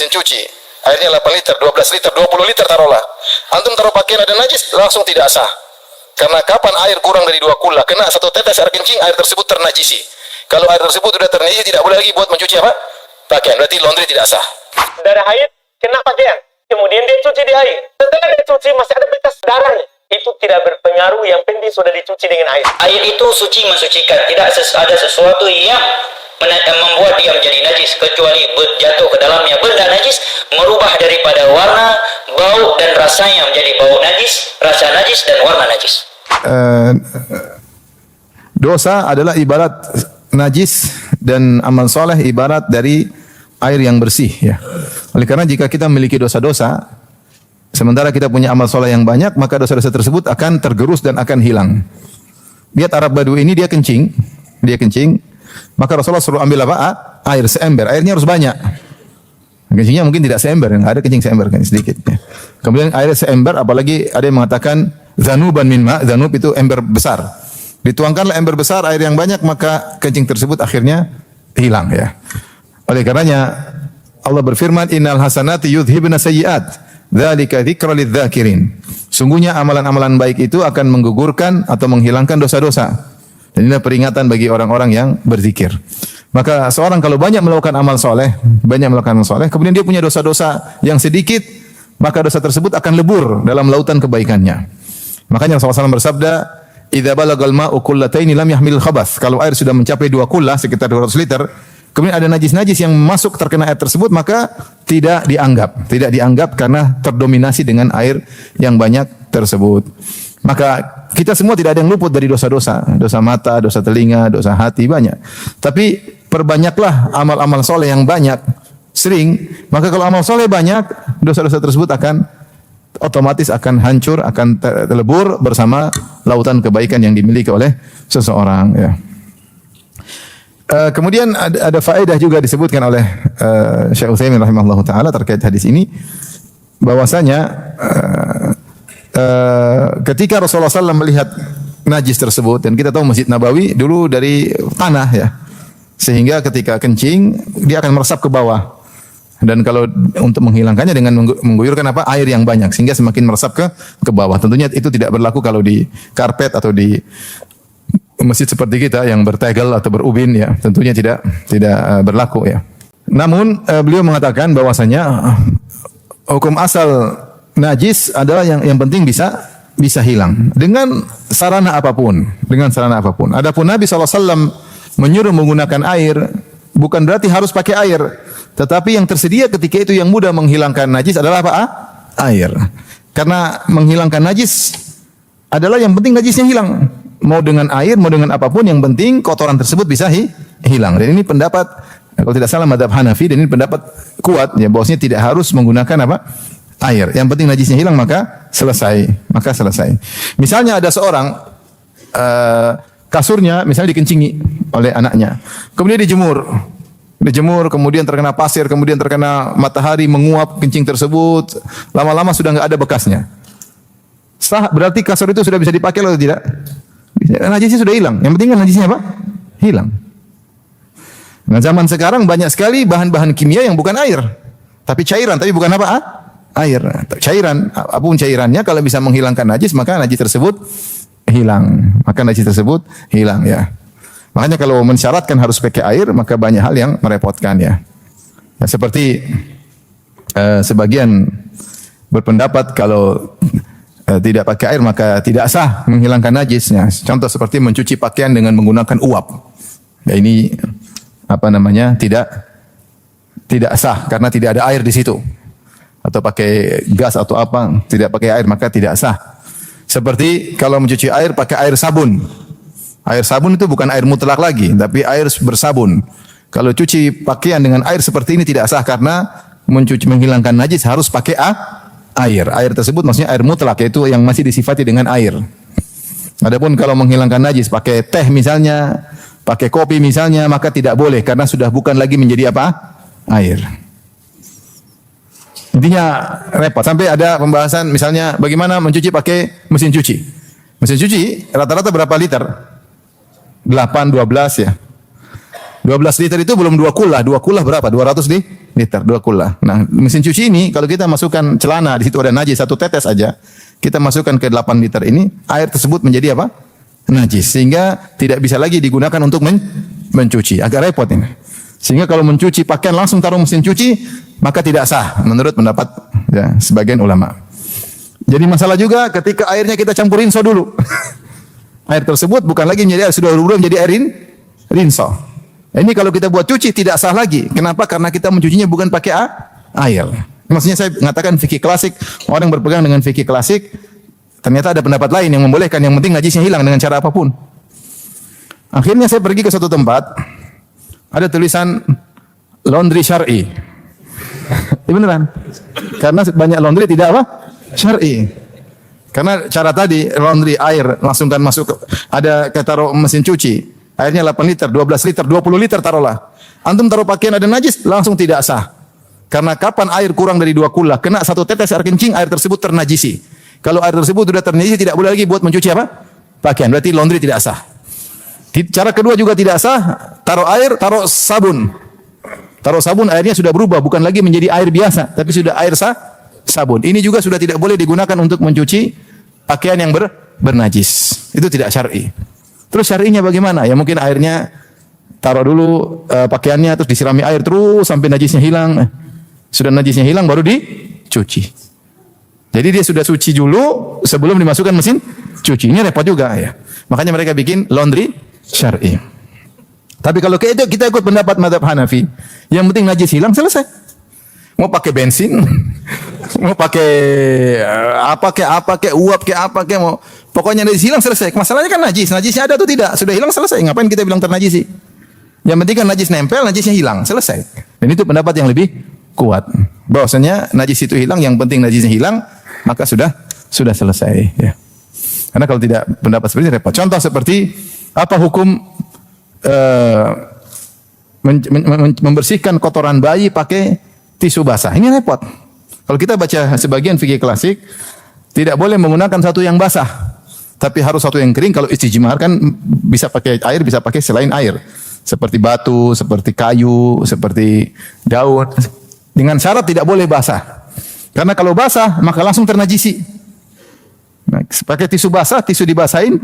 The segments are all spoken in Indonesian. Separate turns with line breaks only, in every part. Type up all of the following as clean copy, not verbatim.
mesin cuci, airnya 8 liter, 12 liter, 20 liter taruhlah. Antum taruh pakaian ada najis, langsung tidak sah. Karena kapan air kurang dari 2 kula, kena 1 tetes air kencing, air tersebut ternajisi. Kalau air tersebut sudah ternajisi, tidak boleh lagi buat mencuci apa? Pakaian, berarti laundry tidak sah.
Darah haid kena pakaian, kemudian dia cuci di air. Setelah dia cuci masih ada bekas darahnya. Itu tidak berpengaruh, yang penting sudah dicuci dengan air.
Air itu suci mensucikan, tidak ada sesuatu yang membuat dia menjadi najis, kecuali jatuh ke dalamnya benda najis, merubah daripada warna, bau dan rasanya menjadi bau najis, rasa najis dan warna najis.
Dosa adalah ibarat najis dan amal soleh ibarat dari air yang bersih, ya. Oleh karena jika kita memiliki dosa-dosa, sementara kita punya amal soleh yang banyak, maka dosa-dosa tersebut akan tergerus dan akan hilang. Lihat Arab Badui ini, dia kencing, maka Rasulullah suruh ambil apa? Air seember, airnya harus banyak. Kencingnya mungkin tidak seember, nggak ada kencing seember, kan sedikit. Ya. Kemudian air seember, apalagi ada yang mengatakan zanuban min ma, zanub itu ember besar. Dituangkanlah ember besar, air yang banyak, maka kencing tersebut akhirnya hilang, ya. Oleh karenanya Allah berfirman, innal hasanati yudhibna sayyi'at, dzalika dzikra lidzakirin. Sungguhnya amalan-amalan baik itu akan menggugurkan atau menghilangkan dosa-dosa. Dan inilah peringatan bagi orang-orang yang berzikir. Maka seorang kalau banyak melakukan amal soleh, kemudian dia punya dosa-dosa yang sedikit, maka dosa tersebut akan lebur dalam lautan kebaikannya. Makanya Rasulullah SAW bersabda, idza balagal ma'u qullataini lam yahmil khabath. Kalau air sudah mencapai 2 kullah, sekitar 200 liter, kemudian ada najis-najis yang masuk terkena air tersebut, maka tidak dianggap karena terdominasi dengan air yang banyak tersebut. Maka kita semua tidak ada yang luput dari dosa-dosa, dosa mata, dosa telinga, dosa hati, banyak. Tapi perbanyaklah amal-amal soleh yang banyak, sering. Maka kalau amal soleh banyak, dosa-dosa tersebut akan otomatis akan hancur, akan terlebur bersama lautan kebaikan yang dimiliki oleh seseorang. Ya. Kemudian ada faedah juga disebutkan oleh Syekh Utsaimin rahimahullah taala terkait hadis ini, bahwasanya ketika Rasulullah SAW melihat najis tersebut, dan kita tahu Masjid Nabawi dulu dari tanah, ya, sehingga ketika kencing dia akan meresap ke bawah, dan kalau untuk menghilangkannya dengan mengguyurkan air yang banyak sehingga semakin meresap ke bawah. Tentunya itu tidak berlaku kalau di karpet atau di masjid seperti kita yang bertegel atau berubin, ya, tentunya tidak berlaku, ya. Namun beliau mengatakan bahwasanya hukum asal najis adalah yang penting bisa hilang dengan sarana apapun, Adapun Nabi SAW menyuruh menggunakan air, bukan berarti harus pakai air, tetapi yang tersedia ketika itu yang mudah menghilangkan najis adalah apa? Air. Karena menghilangkan najis adalah yang penting najisnya hilang. Mau dengan air, mau dengan apapun, yang penting kotoran tersebut bisa hilang. Dan ini pendapat, kalau tidak salah mazhab Hanafi, dan ini pendapat kuat, ya, bahwasanya tidak harus menggunakan air. Yang penting najisnya hilang, maka selesai. Misalnya ada seorang kasurnya misalnya dikencingi oleh anaknya, kemudian dijemur, kemudian terkena pasir, kemudian terkena matahari menguap kencing tersebut, lama-lama sudah enggak ada bekasnya. Sah, berarti kasur itu sudah bisa dipakai atau tidak? Najisnya sudah hilang. Yang penting kan najisnya apa? Hilang. Nah, zaman sekarang banyak sekali bahan-bahan kimia yang bukan air, tapi cairan, tapi bukan apa? Air. Cairan, apapun cairannya, kalau bisa menghilangkan najis, maka najis tersebut hilang. Ya. Makanya kalau mensyaratkan harus pakai air, maka banyak hal yang merepotkan, ya. Ya, seperti sebagian berpendapat kalau tidak pakai air maka tidak sah menghilangkan najisnya. Contoh seperti mencuci pakaian dengan menggunakan uap. Ya, ini tidak sah karena tidak ada air di situ. Atau pakai gas atau apa, tidak pakai air maka tidak sah. Seperti kalau mencuci air pakai air sabun. Air sabun itu bukan air mutlak lagi, tapi air bersabun. Kalau cuci pakaian dengan air seperti ini tidak sah karena menghilangkan najis harus pakai air. Air tersebut maksudnya air mutlak, yaitu yang masih disifati dengan air. Adapun kalau menghilangkan najis pakai teh misalnya, pakai kopi misalnya, maka tidak boleh karena sudah bukan lagi menjadi air. Intinya repot. Sampai ada pembahasan misalnya bagaimana mencuci pakai mesin cuci. Mesin cuci rata-rata berapa liter? 8, 12, ya. 12 liter itu belum 2 kula. 2 kula berapa? 200 liter, 2 kula. Nah, mesin cuci ini kalau kita masukkan celana, di situ ada najis 1 tetes aja, kita masukkan ke 8 liter ini, air tersebut menjadi apa? Najis. Sehingga tidak bisa lagi digunakan untuk mencuci. Agak repot ini. Sehingga kalau mencuci pakaian langsung taruh mesin cuci, maka tidak sah menurut pendapat ya, sebagian ulama. Jadi masalah juga ketika airnya kita campur rinso dulu. Air tersebut bukan lagi menjadi air, sudah berubah menjadi air rinso. Ini kalau kita buat cuci tidak sah lagi. Kenapa? Karena kita mencucinya bukan pakai air. Maksudnya saya mengatakan fikih klasik, orang yang berpegang dengan fikih klasik, ternyata ada pendapat lain yang membolehkan, yang penting najisnya hilang dengan cara apapun. Akhirnya saya pergi ke suatu tempat, ada tulisan laundry syar'i. Beneran. Karena banyak laundry tidak apa? Syar'i. Karena cara tadi laundry air langsungkan masuk ada taruh mesin cuci. Airnya 8 liter, 12 liter, 20 liter taruhlah. Antum taruh pakaian ada najis langsung tidak sah. Karena kapan air kurang dari 2 kula kena 1 tetes air kencing, air tersebut ternajisi. Kalau air tersebut sudah ternajisi tidak boleh lagi buat mencuci apa? Pakaian. Berarti laundry tidak sah. Cara kedua juga tidak sah, taruh air, taruh sabun. Taruh sabun airnya sudah berubah, bukan lagi menjadi air biasa, tapi sudah air sabun. Ini juga sudah tidak boleh digunakan untuk mencuci pakaian yang bernajis. Itu tidak syar'i. Terus syar'inya bagaimana? Ya mungkin airnya taruh dulu pakaiannya terus disirami air terus sampai najisnya hilang. Sudah najisnya hilang baru dicuci. Jadi dia sudah suci dulu sebelum dimasukkan mesin cuci. Ini repot juga ya. Makanya mereka bikin laundry syar'i. Tapi kalau kita ikut pendapat mazhab Hanafi, yang penting najis hilang selesai. Mau pakai bensin, mau pakai apa kayak uap kayak apa kayak mau pokoknya najis hilang selesai. Masalahnya kan najisnya ada atau tidak? Sudah hilang selesai. Ngapain kita bilang ternajisi? Yang penting kan najis nempel, najisnya hilang, selesai. Dan itu pendapat yang lebih kuat. Bahwasanya najis itu hilang, yang penting najisnya hilang, maka sudah selesai ya. Karena kalau tidak pendapat seperti ini repot. Contoh seperti apa hukum membersihkan kotoran bayi pakai tisu basah. Ini repot. Kalau kita baca sebagian fikih klasik, tidak boleh menggunakan satu yang basah, tapi harus satu yang kering. Kalau istijmar kan bisa pakai air, bisa pakai selain air. Seperti batu, seperti kayu, seperti daun. Dengan syarat tidak boleh basah. Karena kalau basah, maka langsung ternajisi. Nah, pakai tisu basah, tisu dibasahin,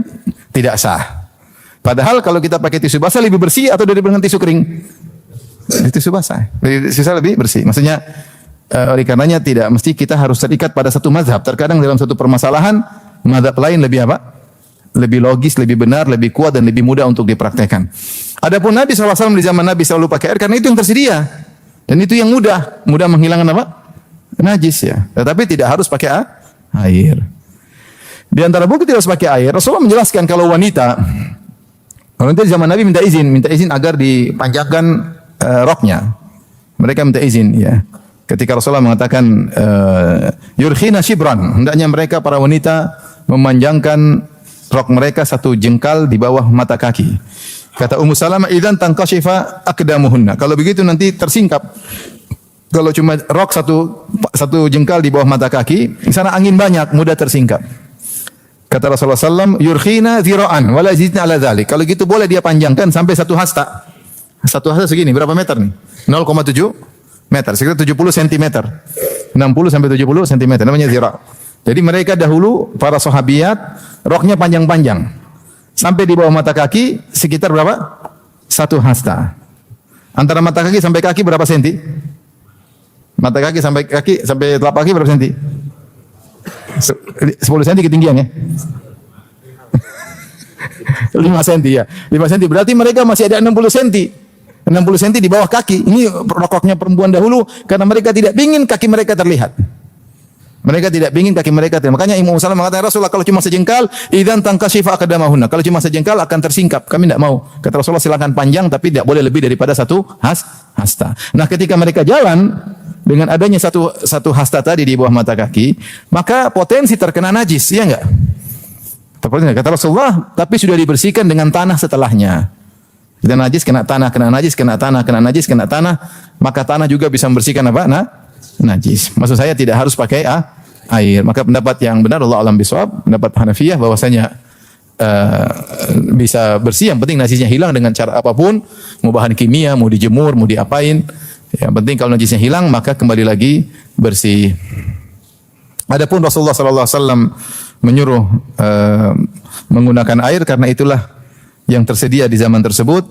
tidak sah. Padahal kalau kita pakai tisu basah lebih bersih atau daripada tisu kering? Tisu basah. Tisu basah lebih bersih. Maksudnya, oleh karenanya tidak mesti kita harus terikat pada satu mazhab. Terkadang dalam satu permasalahan, mazhab lain lebih apa? Lebih logis, lebih benar, lebih kuat dan lebih mudah untuk dipraktekkan. Adapun Nabi SAW di zaman Nabi selalu pakai air karena itu yang tersedia. Dan itu yang mudah menghilangkan apa? Najis ya. Tetapi tidak harus pakai air. Di antara bukti tidak harus pakai air, Rasulullah menjelaskan kalau wanita di zaman Nabi minta izin agar dipanjangkan roknya. Mereka minta izin ya. Ketika Rasulullah mengatakan yurkhina shibran, hendaknya mereka para wanita memanjangkan rok mereka 1 jengkal di bawah mata kaki. Kata Ummu Salamah, idzan tankashifa aqdamuhunna. Kalau begitu nanti tersingkap. Kalau cuma rok satu jengkal di bawah mata kaki, di sana angin banyak, mudah tersingkap. Kata Rasulullah SAW, yurkhina zira'an, wala yazidna ala dhalik. Kalau gitu boleh dia panjangkan sampai 1 hasta. 1 hasta segini, berapa meter nih? 0,7 meter, sekitar 70 cm. 60 sampai 70 cm, namanya zira'. Jadi mereka dahulu, para sahabiyat, roknya panjang-panjang. Sampai di bawah mata kaki, sekitar berapa? 1 hasta. Antara mata kaki sampai kaki berapa senti? Mata kaki sampai telapak kaki berapa senti? 10 cm ketinggian ya. 5 cm ya. 5 cm berarti mereka masih ada 60 cm. 60 cm di bawah kaki. Ini rokoknya perempuan dahulu karena mereka tidak ingin kaki mereka terlihat. Makanya Imam Salam mengatakan Rasulullah kalau cuma sejengkal, idzan tankashifa aqdamahunna. Kalau cuma sejengkal akan tersingkap. Kami tidak mau. Kata Rasulullah silakan panjang tapi tidak boleh lebih daripada 1 hasta. Nah, ketika mereka jalan dengan adanya satu hasta tadi di bawah mata kaki, maka potensi terkena najis, ya enggak? Kata Rasulullah, tapi sudah dibersihkan dengan tanah setelahnya. Kita najis kena tanah, kena najis kena tanah, kena najis kena tanah, maka tanah juga bisa membersihkan apa? Najis. Maksud saya tidak harus pakai air. Maka pendapat yang benar Allah alam bisawab, pendapat Hanafiyah bahwasanya bisa bersih. Yang penting najisnya hilang dengan cara apapun, mau bahan kimia, mau dijemur, mau diapain. Yang penting kalau najisnya hilang maka kembali lagi bersih. Adapun Rasulullah sallallahu alaihi wasallam menyuruh menggunakan air karena itulah yang tersedia di zaman tersebut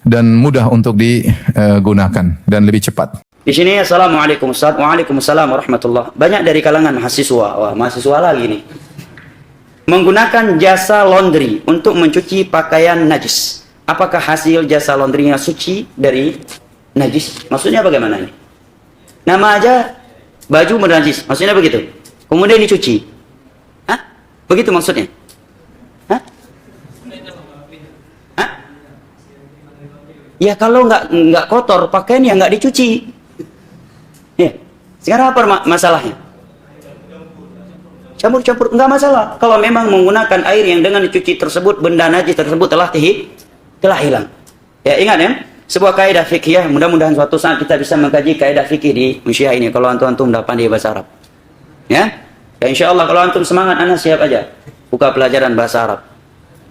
dan mudah untuk digunakan dan lebih cepat.
Di sini assalamualaikum Ustaz. Waalaikumsalam warahmatullah. Banyak dari kalangan mahasiswa, wah mahasiswa lagi nih, menggunakan jasa laundry untuk mencuci pakaian najis. Apakah hasil jasa laundrynya suci dari najis? Maksudnya bagaimana ini? Nama aja baju bernajis, maksudnya begitu. Kemudian dicuci. Hah? Begitu maksudnya? Hah? Hah? Ya kalau nggak kotor pakaian ya nggak dicuci. Ya. Sekarang apa masalahnya? Campur-campur enggak masalah. Kalau memang menggunakan air yang dengan dicuci tersebut benda najis tersebut telah hilang. Ya ingat ya, sebuah kaidah fikih, mudah-mudahan suatu saat kita bisa mengkaji kaidah fikih di Musyiah ini kalau antum dapat pandai bahasa Arab. Ya insyaallah kalau antum semangat anak siap aja buka pelajaran bahasa Arab.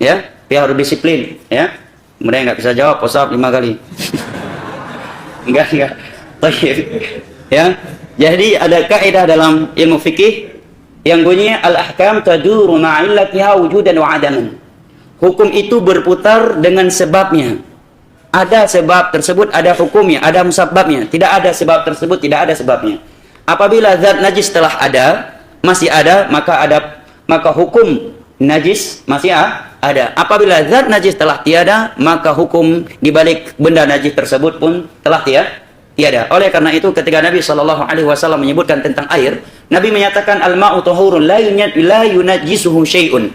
Ya, biar harus disiplin ya. Kemudian enggak bisa jawab WhatsApp 5 kali. Enggak. Baik. Ya. Jadi ada kaidah dalam ilmu fikih yang bunyinya al-ahkam taduru ma'illatiha wujudan wa adaman. Hukum itu berputar dengan sebabnya. Ada sebab tersebut, ada hukumnya, ada musababnya. Tidak ada sebab tersebut, tidak ada sebabnya. Apabila zat najis telah ada, masih ada, maka hukum najis masih ada. Apabila zat najis telah tiada, maka hukum di balik benda najis tersebut pun telah tiada. Oleh karena itu ketika Nabi SAW menyebutkan tentang air, Nabi menyatakan al-ma'u tahurun la yunajjisuhu syai'un.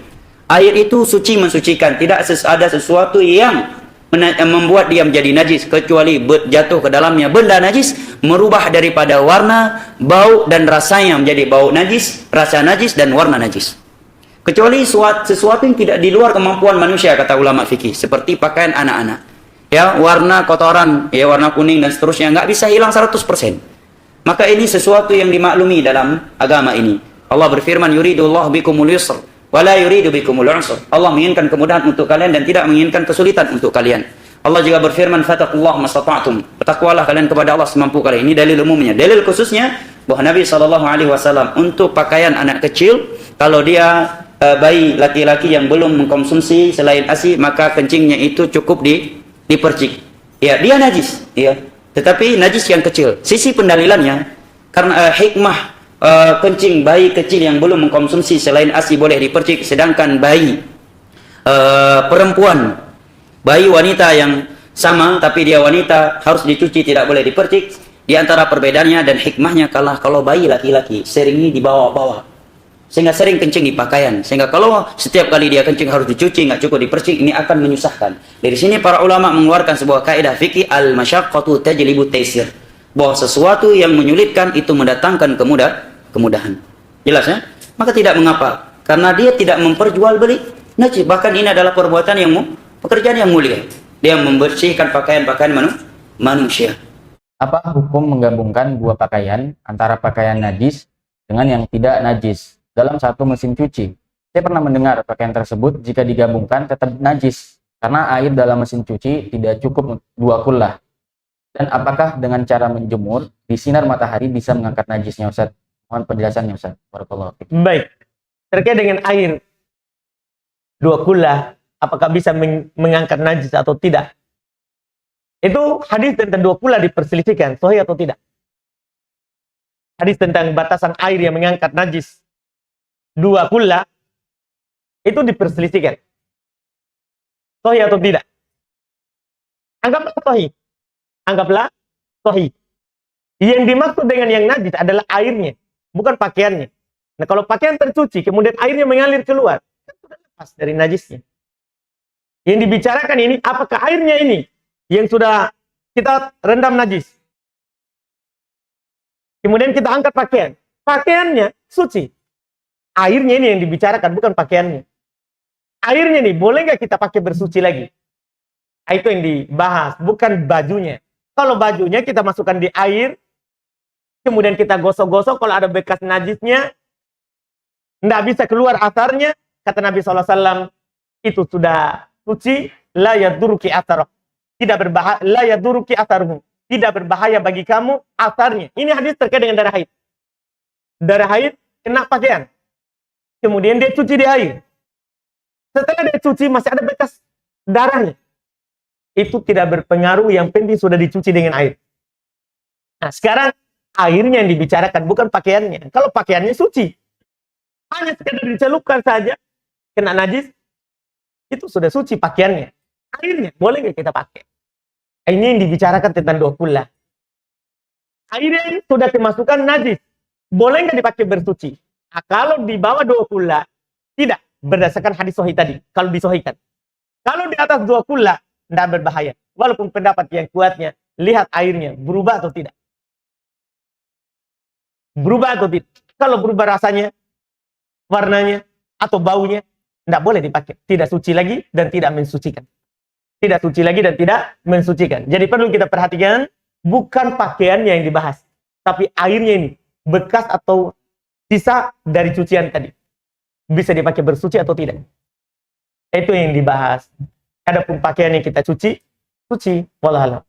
Air itu suci mensucikan, tidak ada sesuatu yang membuat dia menjadi najis kecuali jatuh ke dalamnya benda najis, merubah daripada warna, bau dan rasanya menjadi bau najis, rasa najis dan warna najis. Kecuali sesuatu yang tidak di luar kemampuan manusia, kata ulama fikih, seperti pakaian anak-anak. Ya, warna kotoran, ya warna kuning dan seterusnya nggak bisa hilang 100%. Maka ini sesuatu yang dimaklumi dalam agama ini. Allah berfirman, yuridullahu bikumul yusr wa la yuridu bikumul usr. Allah menginginkan kemudahan untuk kalian dan tidak menginginkan kesulitan untuk kalian. Allah juga berfirman, fattaqullaha mastata'tum. Bertakwalah kalian kepada Allah semampu kalian. Ini dalil umumnya. Dalil khususnya bahwa Nabi SAW untuk pakaian anak kecil, kalau dia bayi laki-laki yang belum mengkonsumsi selain ASI, maka kencingnya itu cukup dipercik. Ya, dia najis, ya. Tetapi najis yang kecil. Sisi pendalilannya karena hikmah kencing bayi kecil yang belum mengkonsumsi selain ASI boleh dipercik, sedangkan bayi perempuan, bayi wanita yang sama tapi dia wanita harus dicuci, tidak boleh dipercik. Di antara perbedaannya dan hikmahnya kalau bayi laki-laki seringnya dibawa-bawa, sehingga sering kencing di pakaian, sehingga kalau setiap kali dia kencing harus dicuci, nggak cukup dipercik, ini akan menyusahkan. Dari sini para ulama mengeluarkan sebuah kaidah fikih al-masyaqqatu tajlibu taisir, bahwa sesuatu yang menyulitkan itu mendatangkan kemudahan. Jelas ya? Maka tidak mengapa, karena dia tidak memperjualbeli najis. Bahkan ini adalah pekerjaan yang mulia. Dia membersihkan pakaian-pakaian manusia.
Apa hukum menggabungkan dua pakaian antara pakaian najis dengan yang tidak najis dalam satu mesin cuci? Saya pernah mendengar pakaian tersebut jika digabungkan tetap najis karena air dalam mesin cuci tidak cukup 2 kullah. Dan apakah dengan cara menjemur di sinar matahari bisa mengangkat najisnya, Ustaz? Mohon penjelasannya, Ustaz. Barakallahu fiik.
Baik. Terkait dengan air 2 kullah, apakah bisa mengangkat najis atau tidak? Itu hadis tentang 2 kullah diperselisihkan, sahih atau tidak. Hadis tentang batasan air yang mengangkat najis 2 kullah itu diperselisihkan, sahih atau tidak. Anggaplah sahih. Anggaplah sahih. Yang dimaksud dengan yang najis adalah airnya, bukan pakaiannya. Nah, kalau pakaian tercuci kemudian airnya mengalir keluar, kan sudah lepas dari najisnya. Yang dibicarakan ini apakah airnya ini yang sudah kita rendam najis, kemudian kita angkat pakaian, pakaiannya suci. Airnya ini yang dibicarakan, bukan pakaiannya. Airnya nih, boleh nggak kita pakai bersuci lagi? Itu yang dibahas, bukan bajunya. Kalau bajunya kita masukkan di air, kemudian kita gosok-gosok, kalau ada bekas najisnya, nggak bisa keluar asarnya, kata Nabi SAW, itu sudah suci, la yaduruki atharuh. Tidak berbahaya, la yaduruki atharuhu. Tidak berbahaya bagi kamu asarnya. Ini hadis terkait dengan darah haid. Darah haid kena pakaian. Kemudian dia cuci di air. Setelah dia cuci masih ada bekas darahnya. Itu tidak berpengaruh, yang penting sudah dicuci dengan air. Nah, sekarang airnya yang dibicarakan, bukan pakaiannya. Kalau pakaiannya suci, hanya sekedar dicelupkan saja, kena najis, itu sudah suci pakaiannya. Airnya, boleh nggak kita pakai? Ini yang dibicarakan tentang 2 kullah. Airnya sudah kemasukan najis, boleh nggak dipakai bersuci? Nah, kalau di bawah 2 kullah, tidak. Berdasarkan hadis sahih tadi, kalau disohikan. Kalau di atas 2 kullah, tidak berbahaya. Walaupun pendapat yang kuatnya, lihat airnya, berubah atau tidak. Berubah atau tidak. Kalau berubah rasanya, warnanya, atau baunya, tidak boleh dipakai. Tidak suci lagi dan tidak mensucikan. Tidak suci lagi dan tidak mensucikan. Jadi perlu kita perhatikan, bukan pakaiannya yang dibahas, tapi airnya ini, bekas atau sisa dari cucian tadi. Bisa dipakai bersuci atau tidak. Itu yang dibahas. Adapun pakaian yang kita cuci, suci. Wallahualam.